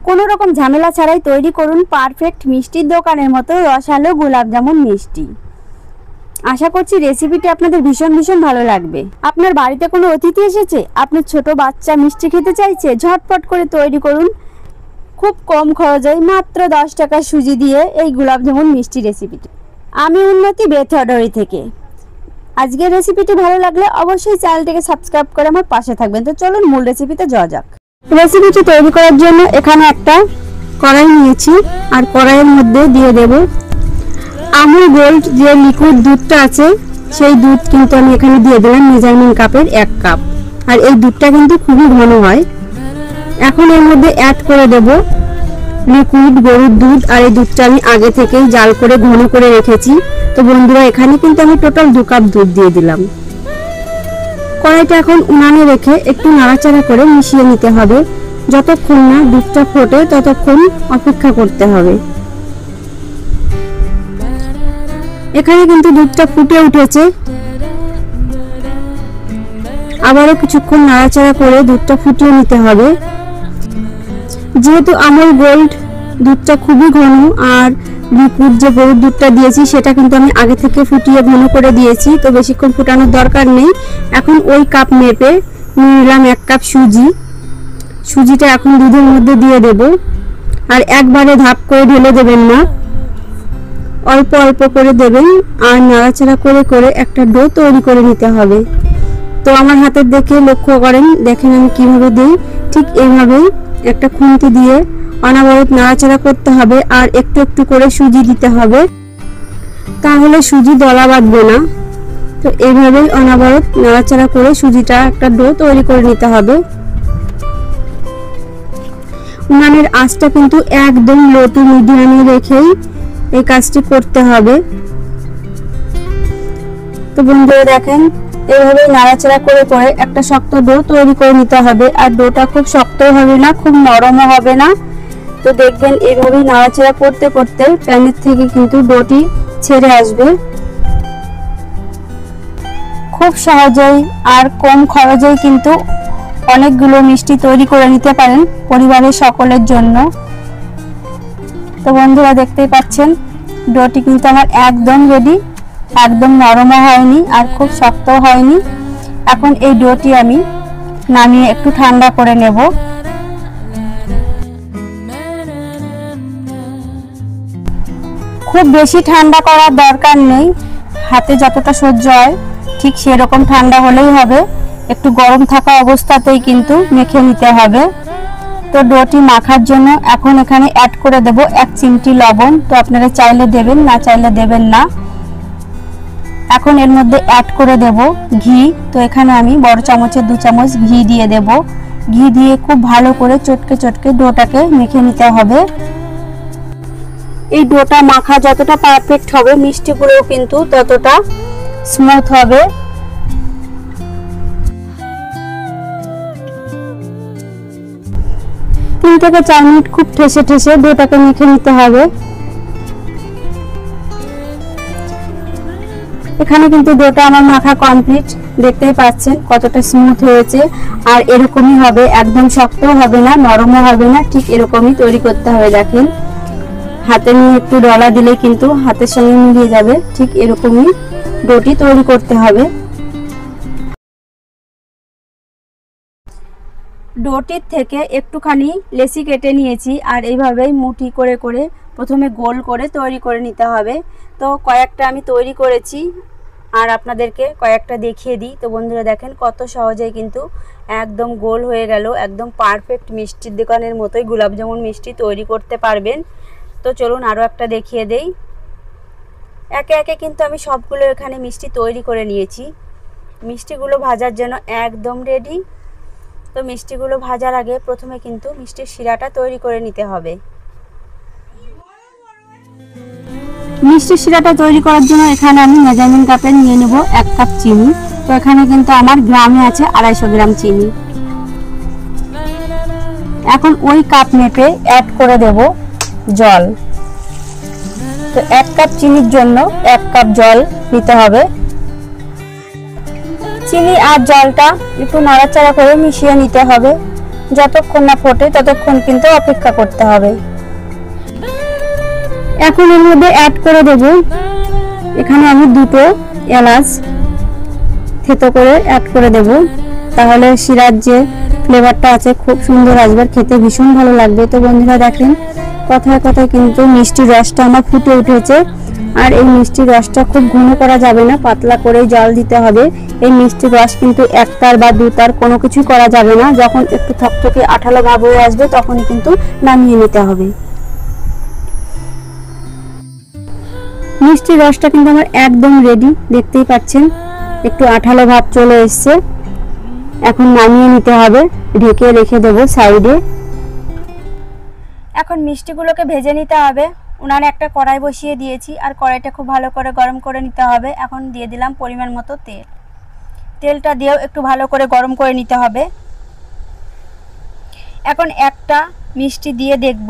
কোনো রকম ঝামেলা ছাড়াই তৈরি করুন পারফেক্ট মিষ্টির দোকানের মতো রসালো গোলাপ জামুন মিষ্টি। আশা করছি রেসিপিটি আপনাদের ভীষণ ভালো লাগবে। আপনার বাড়িতে কোনো অতিথি এসেছে, আপনার ছোট বাচ্চা মিষ্টি খেতে চাইছে, ঝটপট করে তৈরি করুন খুব কম খরচে মাত্র 10 টাকা সুজি দিয়ে এই গোলাপ জামুন মিষ্টি রেসিপিটি। আমি উন্নতি বেথডরি থেকে। আজকের রেসিপিটি ভালো লাগলে অবশ্যই চ্যানেলটিকে সাবস্ক্রাইব করে আমার পাশে থাকবেন। তো চলুন মূল রেসিপিতে যাওয়া যাক। রেসিপিটি তৈরি করার জন্য এখানে একটা কড়াই নিয়েছি আর কড়াইয়ের মধ্যে দিয়ে দেব আমুল গোল্ড যে লিকুইড দুধটা আছে সেই দুধ কিন্তু আমি এখানে দিয়ে দিলাম মেজারমেন্ট কাপের 1 কাপ। আর এই দুধটা কিন্তু খুবই ঘন হয়। এখন এর মধ্যে অ্যাড করে দেব লিকুইড গরুর দুধ। আর এই দুধটা আমি আগে থেকেই জাল করে ঘন করে রেখেছি। তো বন্ধুরা এখানে কিন্তু আমি টোটাল 2 কাপ দুধ দিয়ে দিলাম। কড়াইটা এখন উনানে রেখে একটু নাড়াচাড়া করে মিশিয়ে নিতে হবে। যতক্ষণ না দুধটা ফোটে ততক্ষণ অপেক্ষা করতে হবে। এখানে কিন্তু দুধটা ফুটে উঠেছে। আবারও কিছুক্ষণ নাড়াচাড়া করে দুধটা ফুটিয়ে নিতে হবে। যেহেতু আমুল গোল্ড দুধটা খুবই ঘন আর লিকুইড যে গরুর দুধটা দিয়েছি সেটা কিন্তু আমি আগে থেকে ফুটিয়ে ঘন করে দিয়েছি, তো বেশিক্ষণ ফুটানোর দরকার নেই। এখন ওই কাপ মেপে নিয়ে নিলাম 1 কাপ সুজি। সুজিটা এখন দুধের মধ্যে দিয়ে দেব। আর একবারে ধাপ করে ঢেলে দেবেন না, অল্প অল্প করে দেবেন আর নাড়াচাড়া করে করে একটা ডো তৈরি করে নিতে হবে। তো আমার হাতের দেখে লক্ষ্য করেন, দেখেন আমি কিভাবে দিই। ঠিক এইভাবেই একটা খুন্তি দিয়ে অনবরত নাড়াচাড়া করতে হবে আর একটু একটু করে সুজি দিতে হবে, তাহলে সুজি দলা বাঁধবে না। তো এইভাবেই অনবরত নাড়াচাড়া করে সুজিটা একটা ডো তৈরি করে নিতে হবে। উনানের আঁচটা কিন্তু একদম লো টু মিডিয়ামে রেখেই এই কাজটি করতে হবে। তো বন্ধুরা দেখেন এইভাবে নাড়াচাড়া করে করে একটা শক্ত ডো তৈরি করে নিতে হবে। আর ডোটা খুব শক্ত হবে না, খুব নরমও হবে না। তো দেখবেন এইভাবে নাড়াচাড়া করতে করতে প্যানের থেকে কিন্তু ডোটি ছেড়ে আসবে। খুব সহজেই আর কম খরচেই কিন্তু অনেকগুলো মিষ্টি তৈরি করে নিতে পারেন পরিবারের সকলের জন্য। তো বন্ধুরা দেখতেই পাচ্ছেন ডোটি কিন্তু আমার একদম রেডি, একদম নরমও হয়নি আর খুব শক্তও হয়নি। এখন এই ডোটি আমি নামিয়ে একটু ঠান্ডা করে নেব। খুব বেশি ঠান্ডা করার দরকার নেই, হাতে যতটা সহ্য হয় ঠিক সেরকম ঠান্ডা হলেই হবে। একটু গরম থাকা অবস্থাতেই কিন্তু মেখে নিতে হবে। তো ডোটি মাখার জন্য এখন এখানে অ্যাড করে দেব 1 চিমটি লবণ। তো আপনারা চাইলে দেবেন, না চাইলে দেবেন না। এখন এর মধ্যে অ্যাড করে দেব ঘি। তো এখানে আমি বড় চামচের 2 চামচ ঘি দিয়ে দেব। ঘি দিয়ে খুব ভালো করে চটকে চটকে ডোটাকে মেখে নিতে হবে। এই ডোটা মাখা যতটা পারফেক্ট হবে মিষ্টিগুলোও কিন্তু ততটা স্মুথ হবে। 3 থেকে 4 মিনিট খুব ঠেসে ঠেসে ডোটাকে মেখে নিতে হবে। এখানে কিন্তু ডোটা আমার মাখা কমপ্লিট। দেখতেই পাচ্ছেন কতটা স্মুথ হয়েছে। আর এরকমই হবে, একদম শক্তও হবে না, নরমও হবে না, ঠিক এরকমই তৈরি করতে হবে। দেখেন হাতে নিয়ে একটু ডলা দিলে কিন্তু হাতের সঙ্গে মিলিয়ে যাবে। ঠিক এরকমই ডোটি তৈরি করতে হবে। ডোটির থেকে একটুখানি লেচি কেটে নিয়েছি আর এইভাবেই মুঠি করে করে প্রথমে গোল করে তৈরি করে নিতে হবে। তো কয়েকটা আমি তৈরি করেছি আর আপনাদেরকে কয়েকটা দেখিয়ে দিই। তো বন্ধুরা দেখেন কত সহজেই কিন্তু একদম গোল হয়ে গেল। একদম পারফেক্ট মিষ্টির দোকানের মতোই গোলাপ জামুন মিষ্টি তৈরি করতে পারবেন। তো চলুন আরও একটা দেখিয়ে দেই। একে একে কিন্তু আমি সবগুলো এখানে মিষ্টি তৈরি করে নিয়েছি। মিষ্টিগুলো ভাজার জন্য একদম রেডি। তো মিষ্টিগুলো ভাজার আগে প্রথমে কিন্তু মিষ্টির শিরাটা তৈরি করে নিতে হবে। মিষ্টির শিরাটা তৈরি করার জন্য এখানে আমি মেজারমেন্ট কাপে নিয়ে নেব 1 কাপ চিনি। তো এখানে কিন্তু আমার গ্রামে আছে 250 গ্রাম চিনি। এখন ওই কাপ মেপে অ্যাড করে দেব জল। তো 1 কাপ চিনির জন্য 1 কাপ জল নিতে হবে। চিনি আর জলটা একটু নাড়াচাড়া করে মিশিয়ে নিতে হবে। যতক্ষণ না ফোটে ততক্ষণ কিন্তু অপেক্ষা করতে হবে। এখন এর মধ্যে অ্যাড করে দেব, এখানে আমি 2টো এলাচ থেতো করে অ্যাড করে দেব, তাহলে শিরার যে ফ্লেভারটা আছে খুব সুন্দর আসবে, খেতে ভীষণ ভালো লাগবে। তো বন্ধুরা দেখেন কথায় কথায় কিন্তু মিষ্টির রসটা আমার ফুটে উঠেছে। আর এই মিষ্টির রসটা খুব ঘন করা যাবে না, পাতলা করে জল দিতে হবে। এই মিষ্টির রস কিন্তু একটার বা দুটার কোনো কিছু করা যাবে না, যখন একটু থকথকে আঠালো ভাব হয়ে আসবে তখনই কিন্তু নামিয়ে নিতে হবে। মিষ্টির রসটা কিন্তু আমার একদম রেডি, দেখতেই পাচ্ছেন একটু আঠালো ভাব চলে এসছে। এখন নামিয়ে নিতে হবে, ঢেকে রেখে দেবো সাইডে। এখন মিষ্টিগুলোকে ভেজে নিতে হবে। উনানে একটা কড়াই বসিয়ে দিয়েছি, আর কড়াইটা খুব ভালো করে গরম করে নিতে হবে। এখন দিয়ে দিলাম পরিমাণ মতো তেল, তেলটা দিয়েও একটু ভালো করে গরম করে নিতে হবে। এখন একটা মিষ্টি দিয়ে দেখব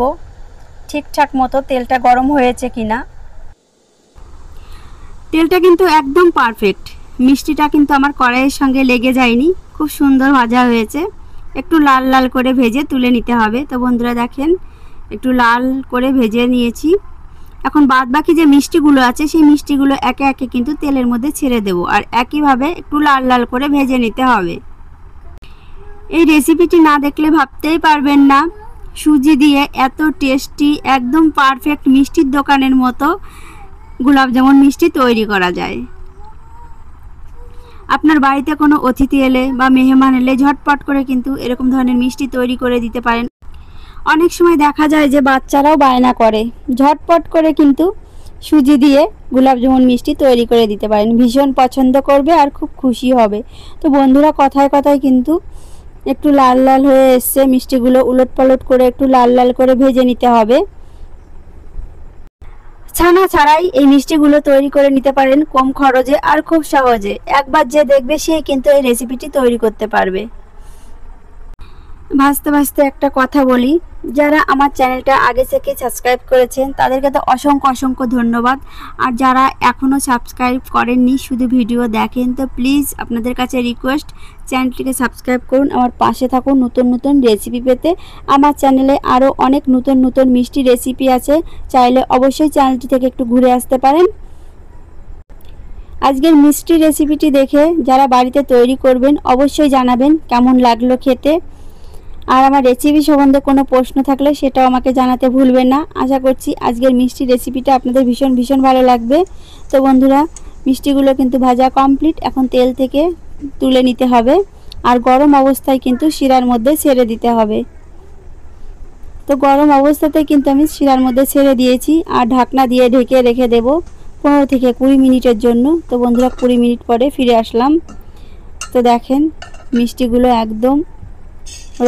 ঠিকঠাক মতো তেলটা গরম হয়েছে কিনা। তেলটা কিন্তু একদম পারফেক্ট, মিষ্টিটা কিন্তু আমার কড়াইয়ের সঙ্গে লেগে যায়নি, খুব সুন্দর ভাজা হয়েছে। একটু লাল লাল করে ভেজে তুলে নিতে হবে। তো বন্ধুরা দেখেন একটু লাল করে ভেজে নিয়েছি। এখন বাদ বাকি যে মিষ্টিগুলো আছে সেই মিষ্টিগুলো একে একে কিন্তু তেলের মধ্যে ছেড়ে দেব, আর একইভাবে একটু লাল লাল করে ভেজে নিতে হবে। এই রেসিপিটি না দেখলে ভাবতেই পারবেন না সুজি দিয়ে এত টেস্টি একদম পারফেক্ট মিষ্টির দোকানের মতো গোলাপ জামুন মিষ্টি তৈরি করা যায়। আপনার বাড়িতে কোনো অতিথি এলে বা মেহমান এলে ঝটপট করে কিন্তু এরকম ধরনের মিষ্টি তৈরি করে দিতে পারেন। অনেক সময় দেখা যায় যে বাচ্চারাও বায়না করে, ঝটপট করে কিন্তু সুজি দিয়ে গোলাপ জামুন মিষ্টি তৈরি করে দিতে পারেন, ভীষণ পছন্দ করবে আর খুব খুশি হবে। তো বন্ধুরা কথায় কথায় কিন্তু একটু লাল লাল হয়ে এসছে, মিষ্টিগুলো উলট পালট করে একটু লাল লাল করে ভেজে নিতে হবে। ছানা ছাড়াই এই মিষ্টিগুলো তৈরি করে নিতে পারেন কম খরচে আর খুব সহজে। একবার যে দেখবে সে কিন্তু এই রেসিপিটি তৈরি করতে পারবে। ভাজতে ভাজতে একটা কথা বলি, যারা আমার চ্যানেলটা আগে থেকে সাবস্ক্রাইব করেছেন তাদেরকে তো অসংখ্য অসংখ্য ধন্যবাদ। আর যারা এখনও সাবস্ক্রাইব করেননি শুধু ভিডিও দেখেন, তো প্লিজ আপনাদের কাছে রিকোয়েস্ট চ্যানেলটিকে সাবস্ক্রাইব করুন, আমার পাশে থাকুন নতুন নতুন রেসিপি পেতে। আমার চ্যানেলে আরও অনেক নতুন নতুন মিষ্টি রেসিপি আছে, চাইলে অবশ্যই চ্যানেলটি থেকে একটু ঘুরে আসতে পারেন। আজকের মিষ্টি রেসিপিটি দেখে যারা বাড়িতে তৈরি করবেন অবশ্যই জানাবেন কেমন লাগলো খেতে। আর আমার রেসিপি সম্বন্ধে কোনো প্রশ্ন থাকলে সেটাও আমাকে জানাতে ভুলবেন না। আশা করছি আজকের মিষ্টি রেসিপিটা আপনাদের ভীষণ ভীষণ ভালো লাগবে। তো বন্ধুরা মিষ্টিগুলো কিন্তু ভাজা কমপ্লিট, এখন তেল থেকে তুলে নিতে হবে, আর গরম অবস্থায় কিন্তু শিরার মধ্যে ছেড়ে দিতে হবে। তো গরম অবস্থাতে কিন্তু আমি শিরার মধ্যে ছেড়ে দিয়েছি, আর ঢাকনা দিয়ে ঢেকে রেখে দেব 15 থেকে 20 মিনিটের জন্য। তো বন্ধুরা 20 মিনিট পরে ফিরে আসলাম। তো দেখেন মিষ্টিগুলো একদম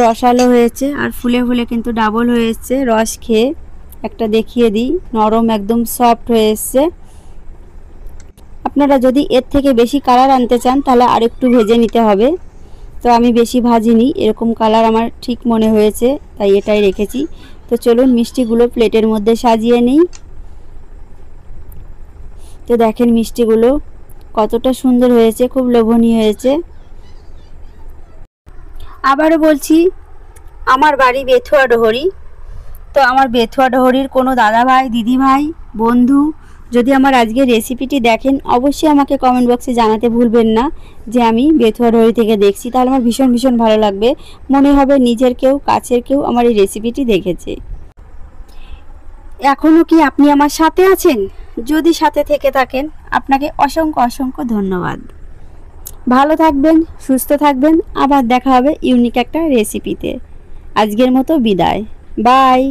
রসালো হয়েছে আর ফুলে ফুলে কিন্তু ডাবল হয়ে এসছে। রস খেয়ে একটা দেখিয়ে দিই, নরম একদম সফট হয়ে এসছে। আপনারা যদি এর থেকে বেশি কালার আনতে চান তাহলে আরেকটু ভেজে নিতে হবে। তো আমি বেশি ভাজিনি, এরকম কালার আমার ঠিক মনে হয়েছে তাই এটাই রেখেছি। তো চলুন মিষ্টিগুলো প্লেটের মধ্যে সাজিয়ে নিই। তো দেখেন মিষ্টিগুলো কতটা সুন্দর হয়েছে, খুব লোভনীয় হয়েছে। আবারও বলছি আমার বাড়ি বেথুয়া ডোহরি। তো আমার বেথুয়া ডোহরির কোনো দাদা ভাই, দিদি ভাই, বন্ধু যদি আমার আজকের রেসিপিটি দেখেন অবশ্যই আমাকে কমেন্ট বক্সে জানাতে ভুলবেন না যে আমি বেথুয়া ডোহরি থেকে দেখছি, তাহলে আমার ভীষণ ভীষণ ভালো লাগবে। মনে হবে নিজের কেউ কাছের কেউ আমার এই রেসিপিটি দেখেছে। এখনও কি আপনি আমার সাথে আছেন? যদি সাথে থেকে থাকেন আপনাকে অসংখ্য অসংখ্য ধন্যবাদ। ভালো থাকবেন, সুস্থ থাকবেন, আবার দেখা হবে ইউনিক একটা রেসিপিতে। আজকের মতো বিদায়, বাই।